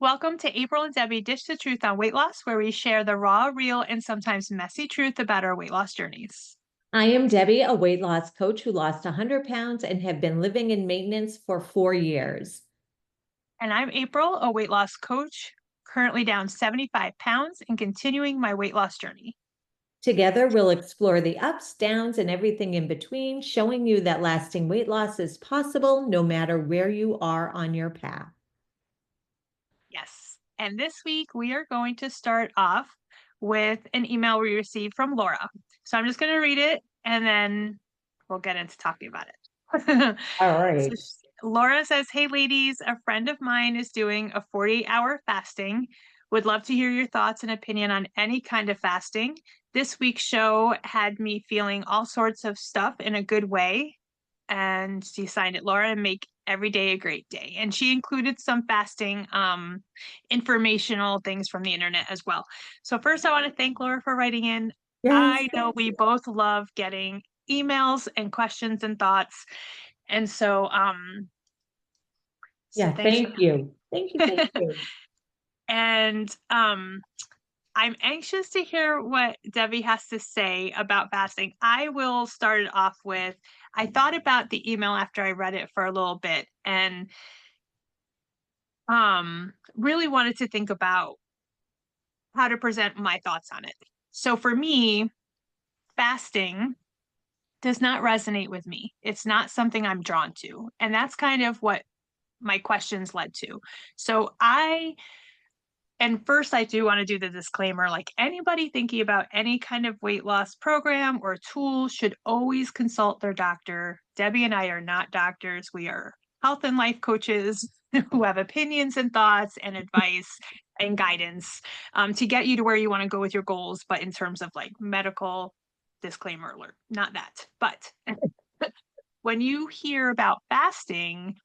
Welcome to April and Debbie Dish the Truth on Weight Loss, where we share the raw, real, and sometimes messy truth about our weight loss journeys. I am Debbie, a weight loss coach who lost 100 pounds and have been living in maintenance for 4 years. And I'm April, a weight loss coach, currently down 75 pounds and continuing my weight loss journey. Together, we'll explore the ups, downs, and everything in between, showing you that lasting weight loss is possible no matter where you are on your path. Yes. And this week, we are going to start off with an email we received from Laura. So I'm just going to read it and then we'll get into talking about it. All So right. Laura says, "Hey ladies, a friend of mine is doing a 48-hour fasting. Would love to hear your thoughts and opinion on any kind of fasting. This week's show had me feeling all sorts of stuff in a good way." And she signed it, "Laura, and make every day a great day." And she included some fasting informational things from the internet as well. So first I want to thank Laura for writing in. Yes, I know thank we you. both love getting emails and questions and thoughts. And so Yeah, thanks for thank you. Thank you. Thank that. you. And I'm anxious to hear what Debbie has to say about fasting. I will start it off with, I thought about the email after I read it for a little bit and really wanted to think about how to present my thoughts on it. So for me, fasting does not resonate with me. It's not something I'm drawn to. And that's kind of what my questions led to. So and first, I do want to do the disclaimer, like anybody thinking about any kind of weight loss program or tool should always consult their doctor. Debbie and I are not doctors. We are health and life coaches who have opinions and thoughts and advice and guidance to get you to where you want to go with your goals. But in terms of like medical disclaimer alert, not that. But when you hear about fasting,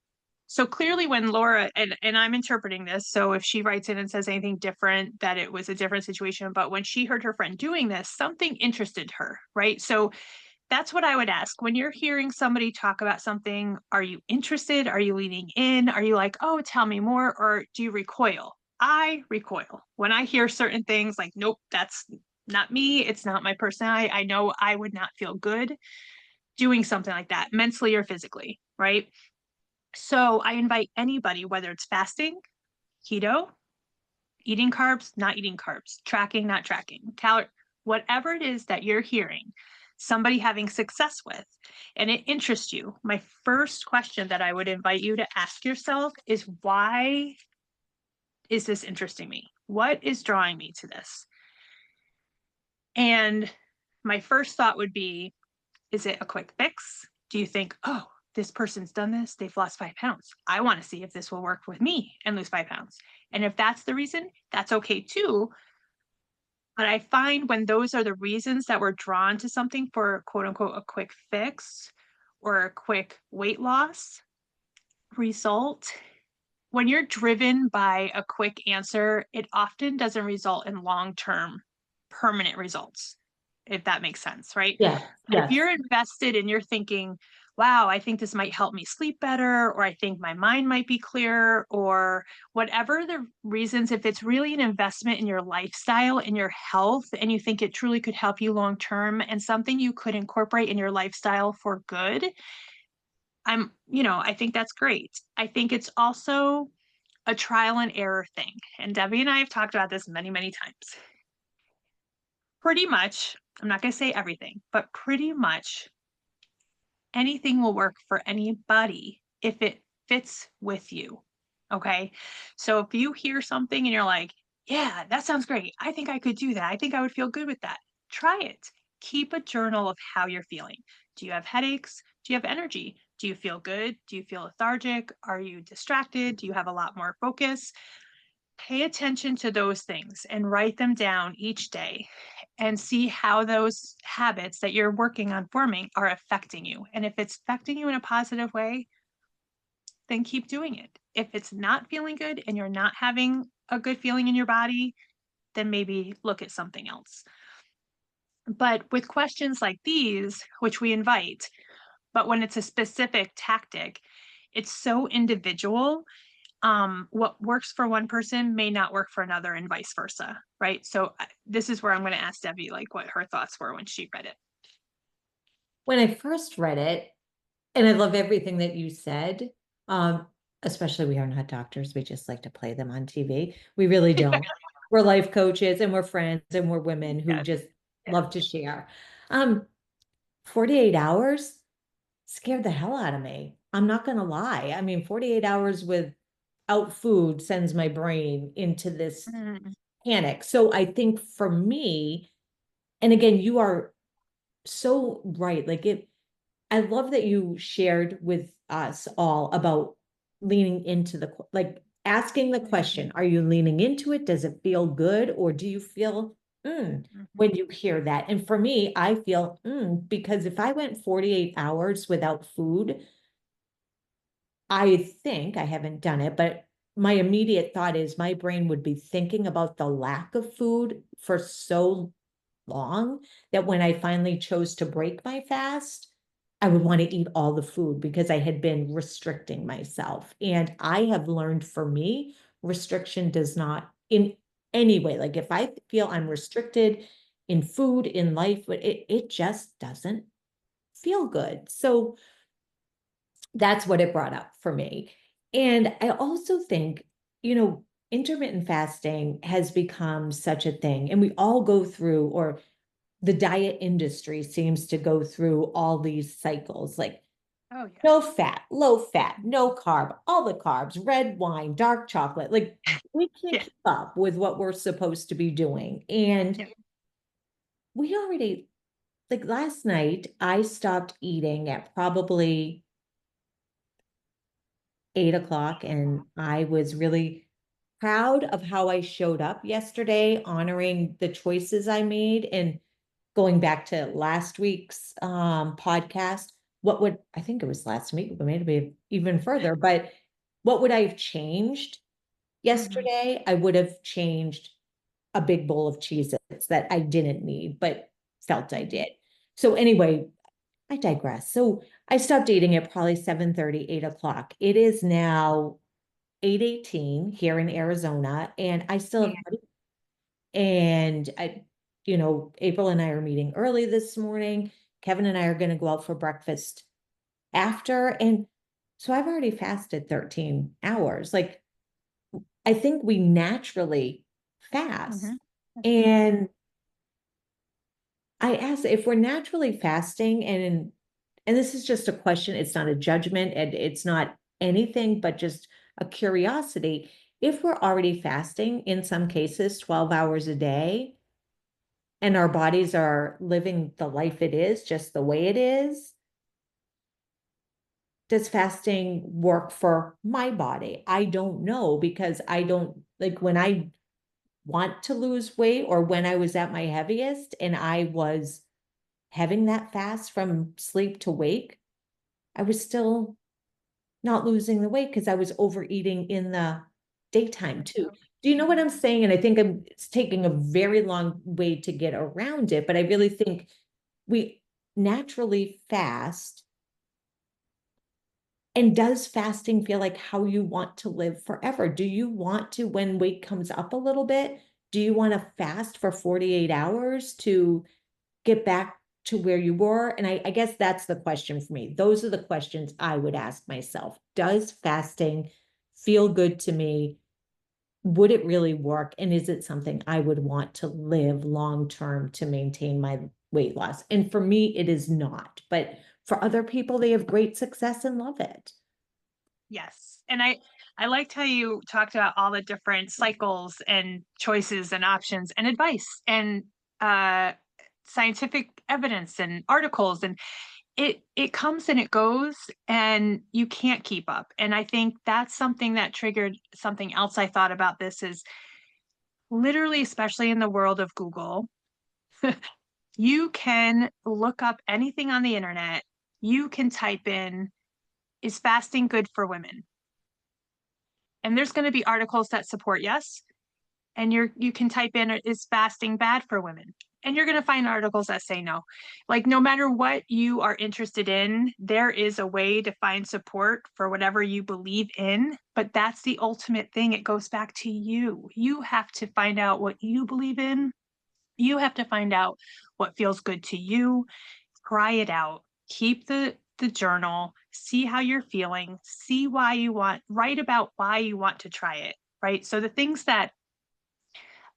so clearly when Laura, and I'm interpreting this, so if she writes in and says anything different, that it was a different situation, but when she heard her friend doing this, something interested her, right? So that's what I would ask. When you're hearing somebody talk about something, are you interested? Are you leaning in? Are you like, "Oh, tell me more," or do you recoil? I recoil. When I hear certain things like, "Nope, that's not me. It's not my personality." I know I would not feel good doing something like that, mentally or physically, right? So I invite anybody, whether it's fasting, keto, eating carbs, not eating carbs, tracking, not tracking, whatever it is that you're hearing somebody having success with and it interests you. My first question that I would invite you to ask yourself is, why is this interesting me? What is drawing me to this? And my first thought would be, is it a quick fix? Do you think, oh, this person's done this, they've lost 5 pounds. I want to see if this will work with me and lose 5 pounds. And if that's the reason, that's okay too. But I find when those are the reasons that we're drawn to something for quote unquote a quick fix or a quick weight loss result, when you're driven by a quick answer, it often doesn't result in long term permanent results, if that makes sense, right? Yes, But if yes. you're invested and you're thinking, wow, I think this might help me sleep better, or I think my mind might be clearer, or whatever the reasons, if it's really an investment in your lifestyle, in your health, and you think it truly could help you long term and something you could incorporate in your lifestyle for good, I think that's great. I think it's also a trial and error thing. And Debbie and I have talked about this many, many times. Pretty much, I'm not going to say everything, but pretty much anything will work for anybody if it fits with you. Okay. So if you hear something and you're like, yeah, that sounds great. I think I could do that. I think I would feel good with that. Try it. Keep a journal of how you're feeling. Do you have headaches? Do you have energy? Do you feel good? Do you feel lethargic? Are you distracted? Do you have a lot more focus? Pay attention to those things and write them down each day and see how those habits that you're working on forming are affecting you. And if it's affecting you in a positive way, then keep doing it. If it's not feeling good and you're not having a good feeling in your body, then maybe look at something else. But with questions like these, which we invite, but when it's a specific tactic, it's so individual. what works for one person may not work for another and vice versa, right? So this is where I'm going to ask Debbie like what her thoughts were when she read it. When I first read it, and I love everything that you said, um, especially we are not doctors. We just like to play them on TV. We really don't. We're life coaches and we're friends and we're women who Yeah, just yeah. love to share. Um, 48 hours scared the hell out of me. I'm not gonna lie. I mean, 48 hours without food sends my brain into this Mhm. panic. So I think for me, and again, you are so right. Like I love that you shared with us all about leaning into like asking the question, Mhm. are you leaning into it? Does it feel good? Or do you feel Mhm. when you hear that? And for me, I feel because if I went 48 hours without food, I think I haven't done it, but my immediate thought is my brain would be thinking about the lack of food for so long that when I finally chose to break my fast, I would want to eat all the food because I had been restricting myself. And I have learned for me, restriction does not in any way, like if I feel I'm restricted in food, in life, but it just doesn't feel good. So that's what it brought up for me. And I also think, intermittent fasting has become such a thing, and we all go through, or the diet industry seems to go through all these cycles like Oh yeah. no fat, low fat, no carb, all the carbs, red wine, dark chocolate. Like we can't Yeah. keep up with what we're supposed to be doing. And Yeah. we already, like last night, I stopped eating at probably 8 o'clock, and I was really proud of how I showed up yesterday, honoring the choices I made. And going back to last week's podcast, what would I think it was last week, but maybe even further, but what would I have changed Mhm. yesterday? I would have changed a big bowl of Cheez-Its that I didn't need, but felt I Mhm. did. So anyway, I digress. So I stopped eating at probably 7:30, 8 o'clock. It is now 8:18 here in Arizona, and I still Yeah. have and April and I are meeting early this morning. Kevin and I are going to go out for breakfast after. And so I've already fasted 13 hours. Like I think we naturally fast. Mhm. Mhm. And I asked if we're naturally fasting, and this is just a question, it's not a judgment, and it's not anything but just a curiosity. If we're already fasting, in some cases, 12 hours a day, and our bodies are living the life it is, just the way it is, does fasting work for my body? I don't know because I don't like when I want to lose weight or when I was at my heaviest and I was having that fast from sleep to wake, I was still not losing the weight because I was overeating in the daytime too. Do you know what Mhm. I'm saying? And I think it's taking a very long way to get around it, but I really think we naturally fast. And does fasting feel like how you want to live forever? Do you want to, when weight comes up a little bit, do you want to fast for 48 hours to get back to where you were? And I guess that's the question for me. Those are the questions I would ask myself. Does fasting feel good to me? Would it really work? And is it something I would want to live long term to maintain my weight loss? And for me, it is not. But for other people, they have great success and love it. Yes. And I liked how you talked about all the different cycles and choices and options and advice and uh scientific evidence and articles, and it comes and it goes and you can't keep up. And I think that's something that triggered something else I thought about. This is literally, especially in the world of Google, you can look up anything on the internet. You can type in, is fasting good for women? And there's going to be articles that support yes. And you can type in, is fasting bad for women? And you're going to find articles that say no. Like, no matter what you are interested in, there is a way to find support for whatever you believe in. But that's the ultimate thing. It goes back to you. You have to find out what you believe in. You have to find out what feels good to you. Try it out. Keep the journal, see how you're feeling, see why you want, write about why you want to try it, right? So the things that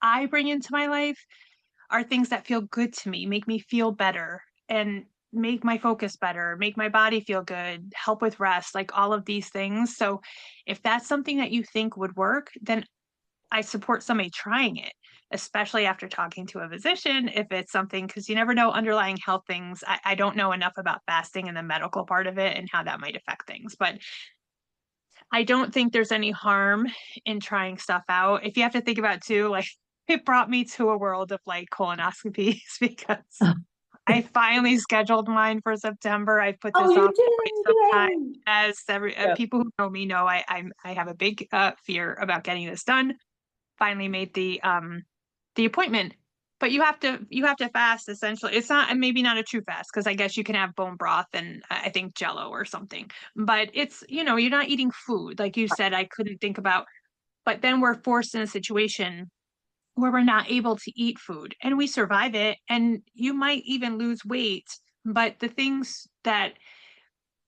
I bring into my life are things that feel good to me, make me feel better, and make my focus better, make my body feel good, help with rest, like all of these things. So if that's something that you think would work, then I support somebody trying it, especially after talking to a physician. If it's something, because you never know underlying health things. I don't know enough about fasting and the medical part of it and how that might affect things, but I don't think there's any harm in trying stuff out. If you have to think about too, like it brought me to a world of like colonoscopies because Oh, I finally scheduled mine for September. I put oh, this you off for quite some time. did. Yay. As Yeah. people who know me know, I have a big fear about getting this done. Finally made the appointment, but you have to fast essentially. It's not, and maybe not a true fast, because I guess you can have bone broth and I think jello or something, but it's, you're not eating food like you said. I couldn't think about, but then we're forced in a situation where we're not able to eat food and we survive it, and you might even lose weight. But the things that,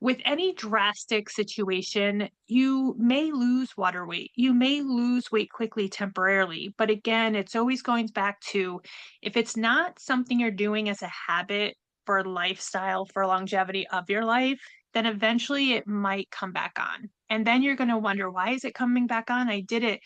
with any drastic situation, you may lose water weight. You may lose weight quickly temporarily. But again, it's always going back to, if it's not something you're doing as a habit for lifestyle, for longevity of your life, then eventually it might come back on. And then you're going to wonder, why is it coming back on? I did it.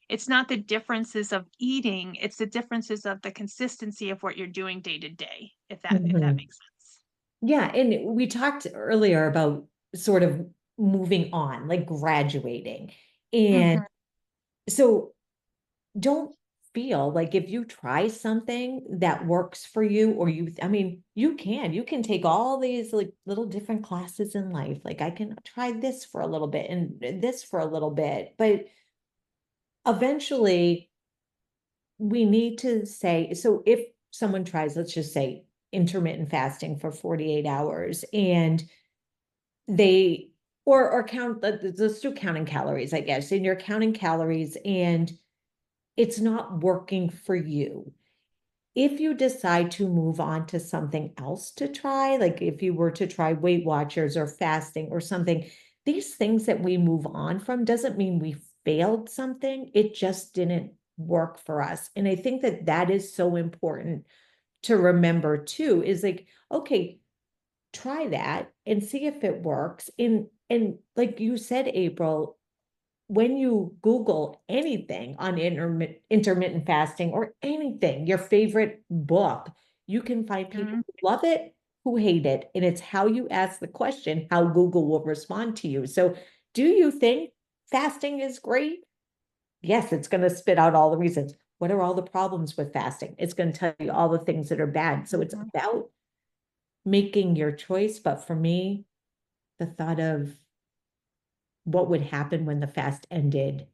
It's not the differences of eating, it's the differences of the consistency of what you're doing day to day, if that Mhm. makes sense. Yeah, and we talked earlier about sort of moving on, like graduating. And Mhm. so don't feel like if you try something that works for you, or I mean, you can take all these like little different classes in life. Like I can try this for a little bit and this for a little bit, but eventually we need to say, so if someone tries, let's just say intermittent fasting for 48 hours and they, or count, let's do counting calories, I guess, and you're counting calories and it's not working for you. If you decide to move on to something else to try, like if you were to try Weight Watchers or fasting or something, these things that we move on from doesn't mean we failed something. It just didn't work for us. And I think that that is so important to remember too, is like, okay, try that and see if it works. And like you said, April, when you Google anything on intermittent fasting or anything, your favorite book, you can find people Mhm. who love it, who hate it. And it's how you ask the question, how Google will respond to you. So, do you think fasting is great? Yes, it's going to spit out all the reasons. What are all the problems with fasting? It's going to tell you all the things that are bad. So, it's Mhm. about making your choice. But for me, the thought of what would happen when the fast ended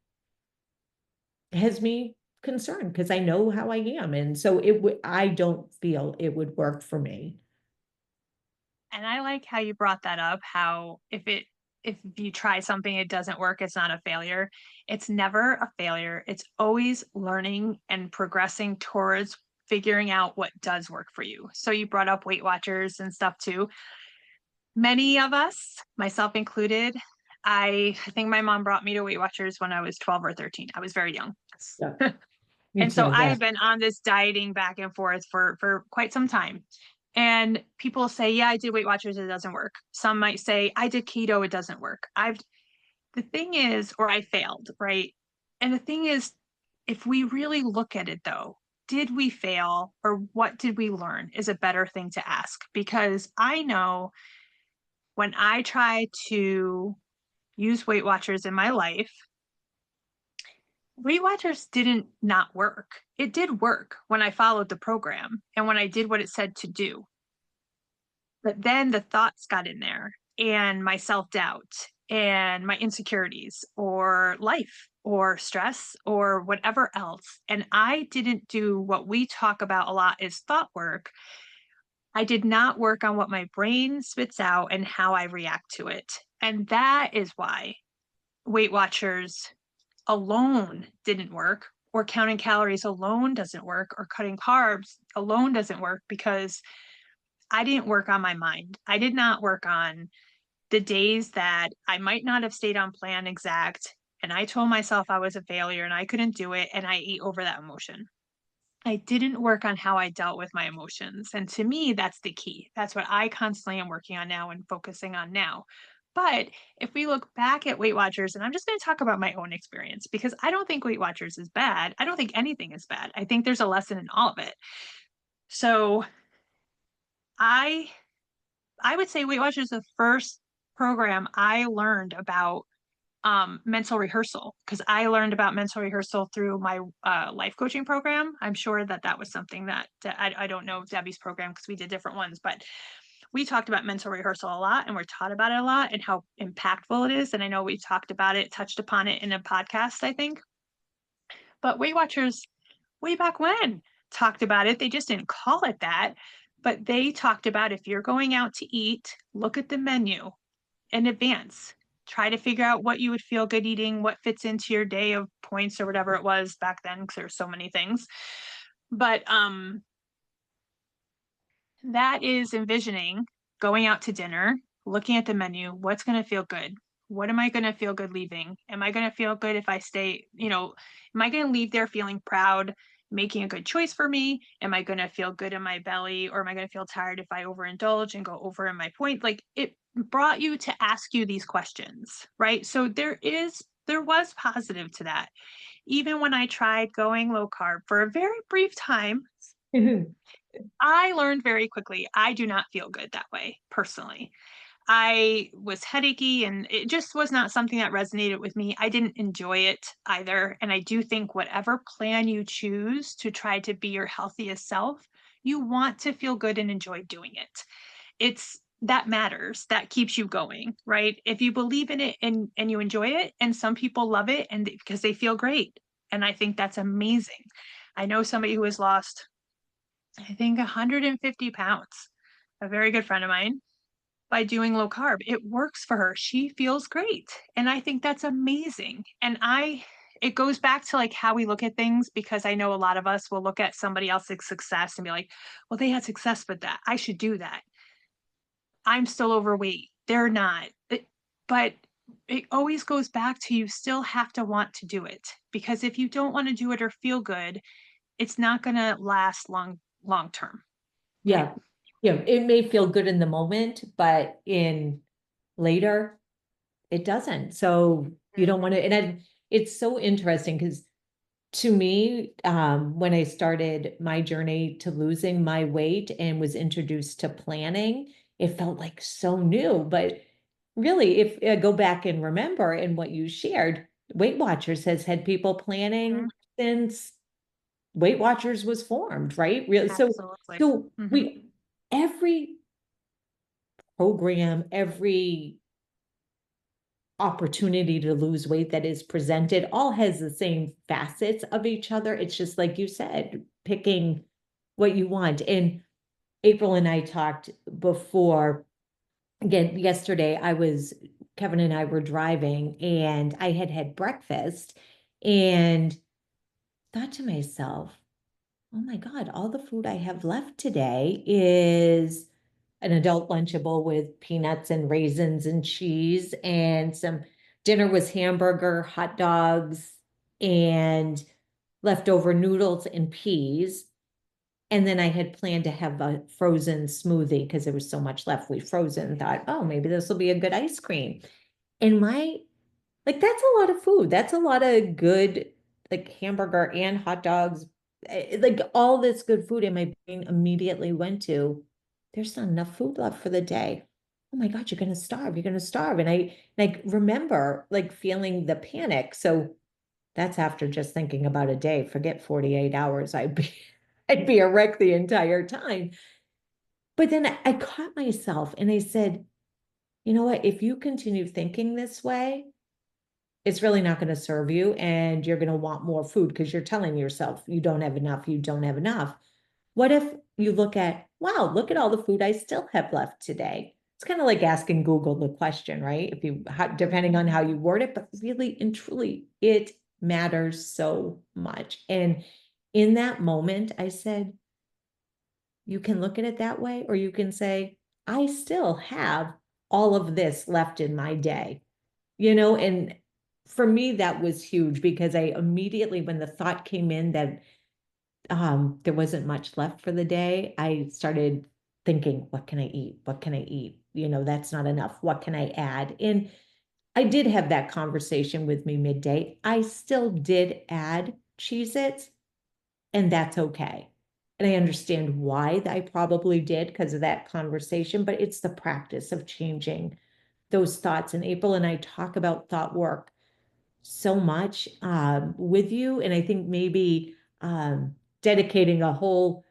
has me concerned because I know how I am. And so I don't feel it would work for me. And I like how you brought that up, how if you try something, it doesn't work, it's not a failure. It's never a failure. It's always learning and progressing towards figuring out what does work for you. So you brought up Weight Watchers and stuff too. Many of us, myself included, I think my mom brought me to Weight Watchers when I was 12 or 13. I was very young. Yeah, me And so too. I Yeah. have been on this dieting back and forth for quite some time. And people say, yeah, I did Weight Watchers, it doesn't work. Some might say, I did keto, it doesn't work. The thing is, or I failed, right? And the thing is, if we really look at it though, did we fail or what did we learn is a better thing to ask. Because I know when I try to use Weight Watchers in my life, Weight Watchers didn't not work. It did work when I followed the program and when I did what it said to do. But then the thoughts got in there and my self doubt and my insecurities or life or stress or whatever else. And I didn't do what we talk about a lot is thought work. I did not work on what my brain spits out and how I react to it. And that is why Weight Watchers alone didn't work, or counting calories alone doesn't work, or cutting carbs alone doesn't work, because I didn't work on my mind. I did not work on the days that I might not have stayed on plan exact, and I told myself I was a failure and I couldn't do it, and I ate over that emotion. I didn't work on how I dealt with my emotions. And to me, that's the key. That's what I constantly am working on now and focusing on now. But if we look back at Weight Watchers, and I'm just going to talk about my own experience because I don't think Weight Watchers is bad. I don't think anything is bad. I think there's a lesson in all of it. So I I would say Weight Watchers is the first program I learned about mental rehearsal, because I learned about mental rehearsal through my life coaching program. I'm sure that that was something that I don't know Debbie's program because we did different ones, but we talked about mental rehearsal a lot and we're taught about it a lot and how impactful it is. And I know we talked about it, touched upon it in a podcast, I think. But Weight Watchers, way back when, talked about it. They just didn't call it that, but they talked about if you're going out to eat, look at the menu in advance. Try to figure out what you would feel good eating, what fits into your day of points or whatever it was back then, because there were so many things. But that is envisioning going out to dinner, looking at the menu, what's going to feel good? What am I going to feel good leaving? Am I going to feel good if I stay, am I going to leave there feeling proud, making a good choice for me? Am I going to feel good in my belly, or am I going to feel tired if I overindulge and go over in my point? Like, it brought you to ask you these questions, right? So there was positive to that. Even when I tried going low carb for a very brief time, I learned very quickly I do not feel good that way personally. I was headachy and it just was not something that resonated with me. I didn't enjoy it either. And I do think whatever plan you choose to try to be your healthiest self, you want to feel good and enjoy doing it. It's that matters. That keeps you going, right? If you believe in it and you enjoy it, and some people love it and because they feel great. And I think that's amazing. I know somebody who has lost, I think, 150 pounds, a very good friend of mine, by doing low carb. It works for her. She feels great. And I think that's amazing. It goes back to like how we look at things, because I know a lot of us will look at somebody else's success and be like, well, they had success with that. I should do that. I'm still overweight. They're not. But it always goes back to you still have to want to do it, because if you don't want to do it or feel good, it's not going to last long term. Right. Yeah. Yeah. It may feel good in the moment, but in later, it doesn't. So you don't want to, it's so interesting because to me, when I started my journey to losing my weight and was introduced to planning, it felt like so new. But really, if I go back and remember in what you shared, Weight Watchers has had people Mhm. planning since Weight Watchers was formed, right? Really, Absolutely. so Mhm. we every program, every opportunity to lose weight that is presented all has the same facets of each other. It's just like you said, picking what you want. And April and I talked before, again, yesterday, Kevin and I were driving and I had had breakfast and thought to myself, oh my God, all the food I have left today is an adult Lunchable with peanuts and raisins and cheese, and some dinner was hamburger, hot dogs, and leftover noodles and peas. And then I had planned to have a frozen smoothie because there was so much left. We frozen, thought, oh, maybe this will be a good ice cream. And like, that's a lot of food. That's a lot of good, like hamburger and hot dogs, like all this good food. And my brain immediately went to, there's not enough food left for the day. Oh my God, you're going to starve. You're going to starve. And I like remember like feeling the panic. So that's after just thinking about a day, forget 48 hours. I'd be a wreck the entire time. But then I caught myself and I said, you know what, if you continue thinking this way, it's really not going to serve you and you're going to want more food because you're telling yourself you don't have enough, you don't have enough. What if you look at, wow, look at all the food I still have left today? It's kind of like asking Google the question, right? If you, depending on how you word it, but really and truly, it matters so much. And in that moment, I said, you can look at it that way, or you can say, I still have all of this left in my day, and for me, that was huge because I immediately, when the thought came in that there wasn't much left for the day, I started thinking, what can I eat? What can I eat? That's not enough. What can I add? And I did have that conversation with me midday. I still did add Cheez-Its, and that's okay. And I understand why I probably did because of that conversation, but it's the practice of changing those thoughts. And April and I talk about thought work so much with you. And I think maybe dedicating a whole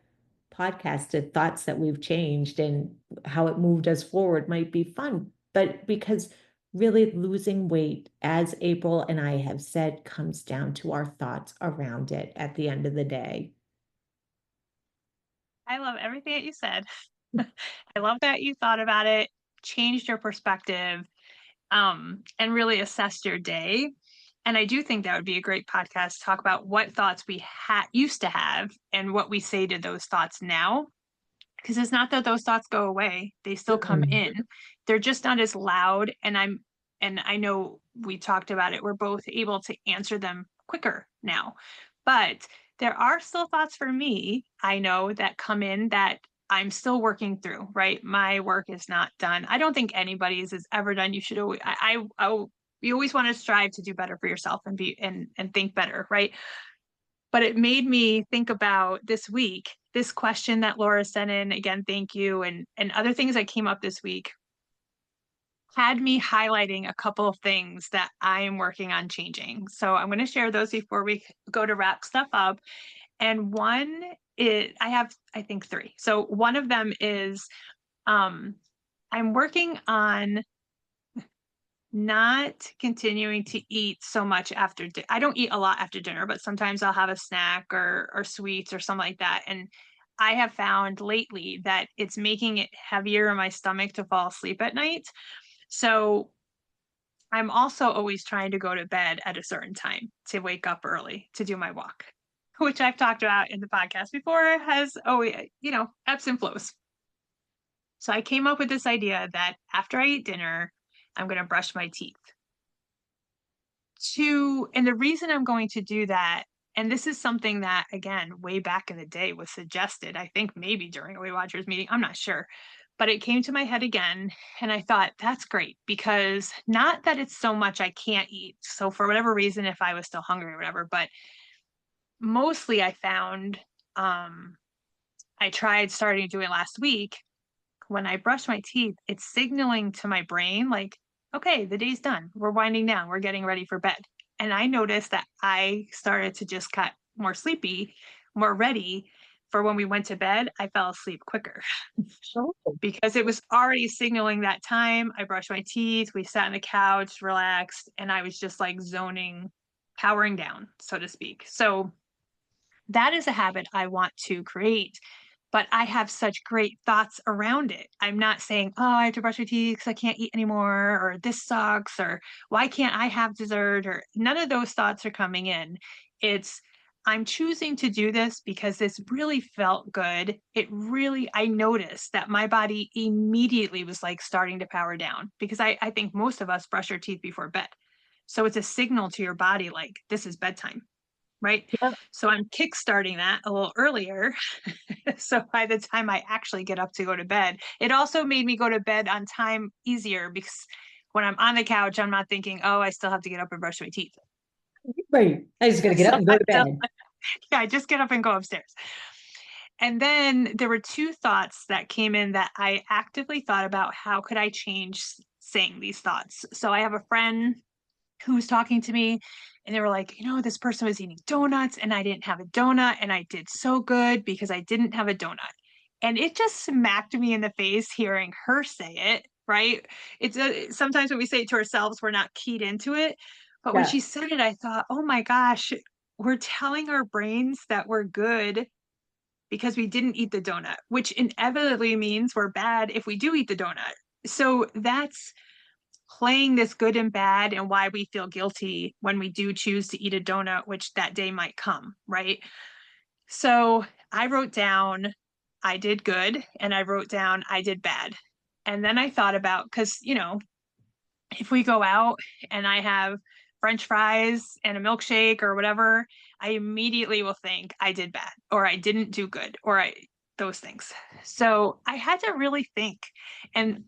podcast to thoughts that we've changed and how it moved us forward might be fun. But because really losing weight, as April and I have said, comes down to our thoughts around it at the end of the day. I love everything that you said. I love that you thought about it, changed your perspective, and really assessed your day. And I do think that would be a great podcast to talk about what thoughts we used to have and what we say to those thoughts now. Because it's not that those thoughts go away; they still come Mm-mm. in. They're just not as loud. And I know we talked about it. We're both able to answer them quicker now, but there are still thoughts for me. I know that come in that I'm still working through. Right, my work is not done. I don't think anybody's is ever done. You should always. You always want to strive to do better for yourself and be and think better, right? But it made me think about this week, this question that Laura sent in. Again, thank you. And other things that came up this week had me highlighting a couple of things that I am working on changing. So I'm going to share those before we go to wrap stuff up. And one is, I have, I think, three. So one of them is um, I'm working on not continuing to eat so much after I don't eat a lot after dinner, but sometimes I'll have a snack or sweets or something like that. And I have found lately that it's making it heavier in my stomach to fall asleep at night. So I'm also always trying to go to bed at a certain time to wake up early to do my walk, which I've talked about in the podcast before, has ebbs and flows. So I came up with this idea that after I eat dinner, I'm going to brush my teeth. And the reason I'm going to do that, and this is something that, again, way back in the day was suggested, I think maybe during a Weight Watchers meeting, I'm not sure, but it came to my head again. And I thought, that's great because not that it's so much I can't eat. So, for whatever reason, if I was still hungry or whatever, but mostly I found, I tried starting to do it last week. When I brush my teeth, it's signaling to my brain, like, okay, the day's done. We're winding down. We're getting ready for bed. And I noticed that I started to just get more sleepy, more ready for when we went to bed. I fell asleep quicker Oh, because it was already signaling that time. I brushed my teeth, we sat on the couch, relaxed, and I was just like zoning, powering down, so to speak. So that is a habit I want to create, but I have such great thoughts around it. I'm not saying, oh, I have to brush my teeth because I can't eat anymore, or this sucks, or why can't I have dessert, or none of those thoughts are coming in. It's, I'm choosing to do this because this really felt good. I noticed that my body immediately was like starting to power down because I think most of us brush our teeth before bed. So it's a signal to your body like, this is bedtime, right? yeah. So I'm kickstarting that a little earlier. So by the time I actually get up to go to bed, it also made me go to bed on time easier because when I'm on the couch, I'm not thinking, oh, I still have to get up and brush my teeth. Right. I just got to get So up and go to bed. yeah, I just get up and go upstairs. And then there were two thoughts that came in that I actively thought about how could I change saying these thoughts. So I have a friend who was talking to me and they were like, this person was eating donuts and I didn't have a donut and I did so good because I didn't have a donut. And it just smacked me in the face hearing her say it, right? Sometimes when we say it to ourselves, we're not keyed into it. But when Yeah. she said it, I thought, oh my gosh, we're telling our brains that we're good because we didn't eat the donut, which inevitably means we're bad if we do eat the donut. So that's playing this good and bad and why we feel guilty when we do choose to eat a donut, which that day might come, right? So I wrote down I did good and I wrote down I did bad. And then I thought about, because, if we go out and I have French fries and a milkshake or whatever, I immediately will think I did bad or I didn't do good or those things. So I had to really think. And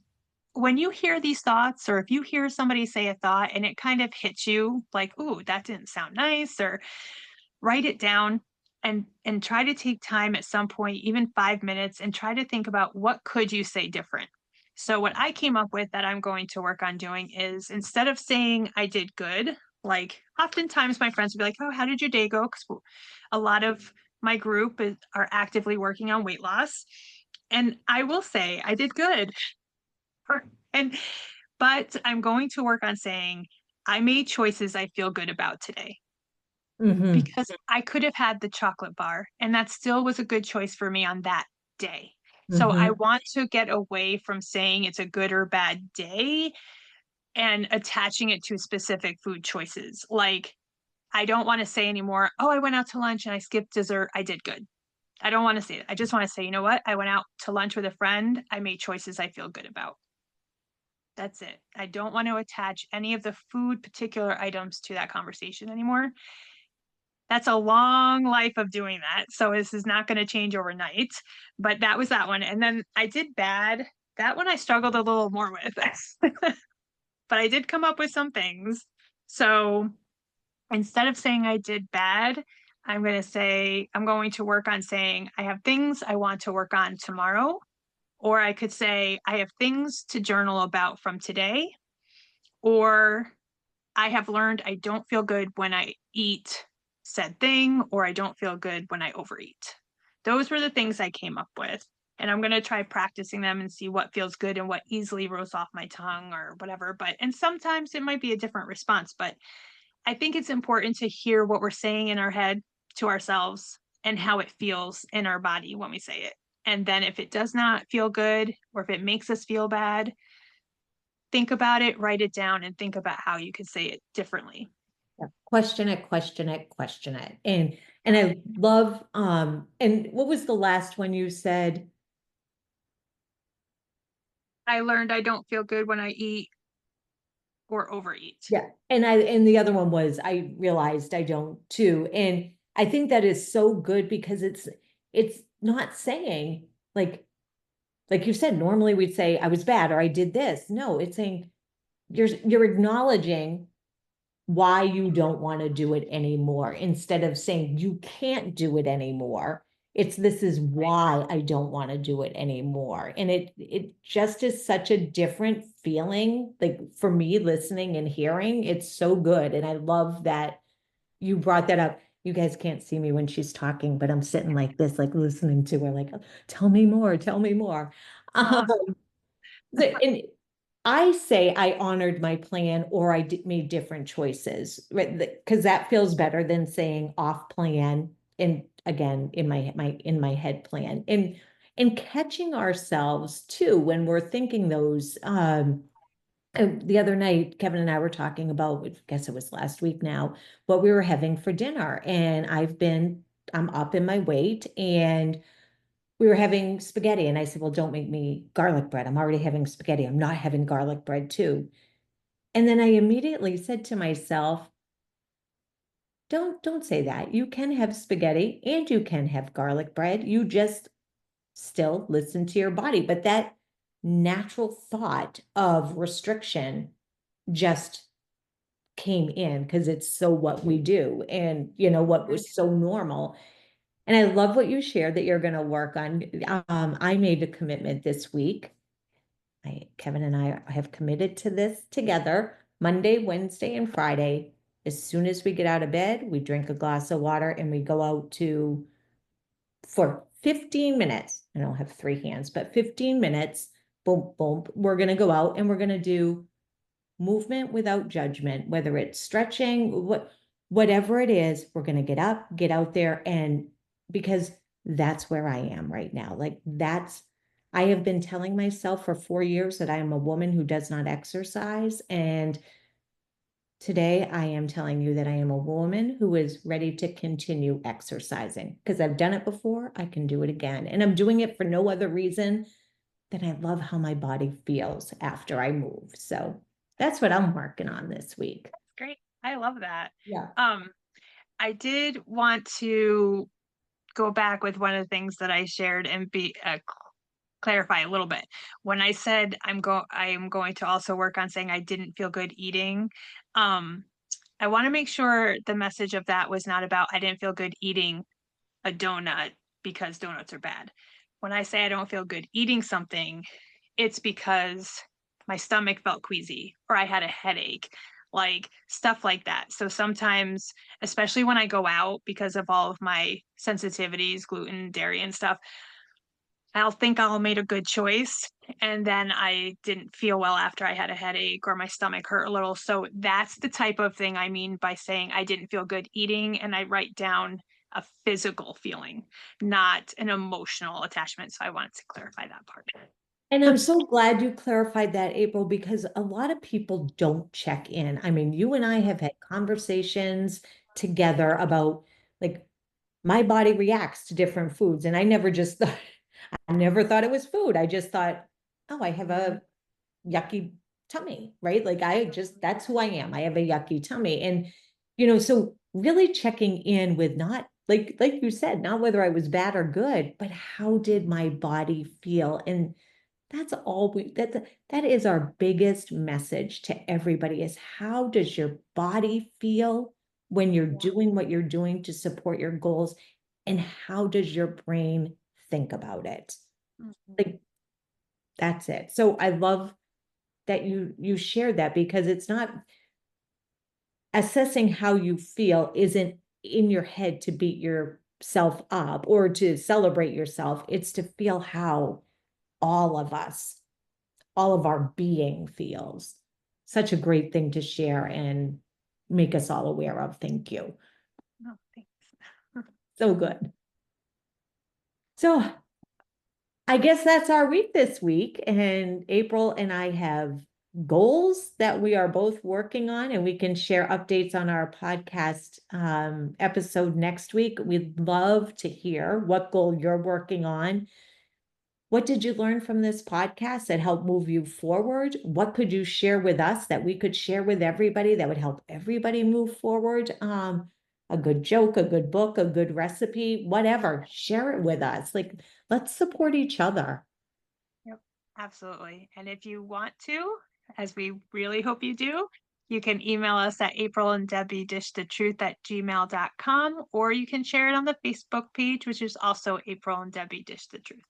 when you hear these thoughts, or if you hear somebody say a thought and it kind of hits you like, ooh, that didn't sound nice, or write it down and try to take time at some point, even 5 minutes, and try to think about what could you say different. So what I came up with that I'm going to work on doing is, instead of saying I did good, like oftentimes my friends would be like, oh, how did your day go? Because a lot of my group are actively working on weight loss. And I will say I did good. And but I'm going to work on saying I made choices I feel good about today, Mm-hmm. because I could have had the chocolate bar and that still was a good choice for me on that day. So I Mm-hmm. want to get away from saying it's a good or bad day and attaching it to specific food choices. Like, I don't want to say anymore, oh, I went out to lunch and I skipped dessert. I did good. I don't want to say that. I just want to say, you know what? I went out to lunch with a friend. I made choices I feel good about. That's it. I don't want to attach any of the food particular items to that conversation anymore. That's a long life of doing that. So this is not going to change overnight. But that was that one. And then I did bad. That one I struggled a little more with. But I did come up with some things. So instead of saying I did bad, I'm going to say I'm going to work on saying I have things I want to work on tomorrow. Or I could say I have things to journal about from today. Or I have learned I don't feel good when I eat said thing, or I don't feel good when I overeat. Those were the things I came up with. And I'm going to try practicing them and see what feels good and what easily rolls off my tongue or whatever. And sometimes it might be a different response, but I think it's important to hear what we're saying in our head to ourselves and how it feels in our body when we say it. And then if it does not feel good, or if it makes us feel bad, think about it, write it down, and think about how you could say it differently. Yeah. Question it, question it, question it. And I love and what was the last one you said? I learned I don't feel good when I eat or overeat. Yeah. And the other one was I realized I don't too. And I think that is so good because it's not saying like you said, normally we'd say I was bad or I did this. No, it's saying you're acknowledging why you don't want to do it anymore instead of saying you can't do it anymore. It's this is why I don't want to do it anymore. And it just is such a different feeling. Like for me, listening and hearing, it's so good. And I love that you brought that up. You guys can't see me when she's talking, but I'm sitting like this, like listening to her, like, tell me more, tell me more. Uh, And I say I honored my plan or made different choices, right? Because that feels better than saying off plan and again in my head plan. And catching ourselves too when we're thinking those the other night, Kevin and I were talking about, I guess it was last week now, what we were having for dinner. And I'm up in my weight and we were having spaghetti. And I said, well, don't make me garlic bread. I'm already having spaghetti. I'm not having garlic bread too. And then I immediately said to myself, don't say that. You can have spaghetti and you can have garlic bread. You just still listen to your body. But that natural thought of restriction just came in because it's so what we do and what was so normal. And I love what you shared that you're going to work on. I made a commitment this week. Kevin and I have committed to this together Monday, Wednesday, and Friday. As soon as we get out of bed, we drink a glass of water and we go out for 15 minutes. I don't have three hands, but 15 minutes boom, boom. We're gonna go out and we're gonna do movement without judgment, whether it's stretching, whatever it is, we're gonna get up, get out there, and because that's where I am right now. Like I have been telling myself for 4 years that I am a woman who does not exercise, and today I am telling you that I am a woman who is ready to continue exercising because I've done it before, I can do it again. And I'm doing it for no other reason than I love how my body feels after I move. So that's what I'm working on this week. Great. I love that. Yeah. Um, I did want to go back with one of the things that I shared and clarify a little bit. When I said I am going to also work on saying I didn't feel good eating. Um, I want to make sure the message of that was not about I didn't feel good eating a donut because donuts are bad. When I say I don't feel good eating something, it's because my stomach felt queasy or I had a headache, like stuff like that. So sometimes, especially when I go out because of all of my sensitivities, gluten, dairy, and stuff, I'll think I'll made a good choice. And then I didn't feel well after I had a headache or my stomach hurt a little. So that's the type of thing I mean by saying I didn't feel good eating. And I write down a physical feeling, not an emotional attachment. So I wanted to clarify that part. And I'm so glad you clarified that, April, because a lot of people don't check in. I mean, you and I have had conversations together about like my body reacts to different foods. And I never just thought, I never thought it was food. I just thought, oh, I have a yucky tummy, right? Like that's who I am. I have a yucky tummy. And, so really checking in with not like you said, not whether I was bad or good, but how did my body feel? And that's all that is our biggest message to everybody is how does your body feel when you're doing what you're doing to support your goals? And how does your brain think about it? Mhm. Like that's it. So I love that you shared that because it's not assessing how you feel isn't in your head to beat yourself up or to celebrate yourself. It's to feel how all of us, all of our being feels. Such a great thing to share and make us all aware of. Thank you. Oh, thanks. So good. So I guess that's our week this week. And April and I have goals that we are both working on, and we can share updates on our podcast episode next week. We'd love to hear what goal you're working on. What did you learn from this podcast that helped move you forward? What could you share with us that we could share with everybody that would help everybody move forward? A good joke, a good book, a good recipe, whatever. Share it with us. Like, let's support each other. Yep, absolutely. And if you want to, as we really hope you do, you can email us at April and Debbie Dish the Truth at gmail.com, or you can share it on the Facebook page, which is also April and Debbie Dish the Truth.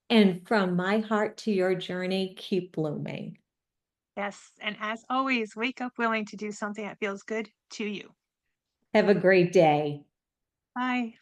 And from my heart to your journey, keep blooming. Yes. And as always, wake up willing to do something that feels good to you. Have a great day. Bye.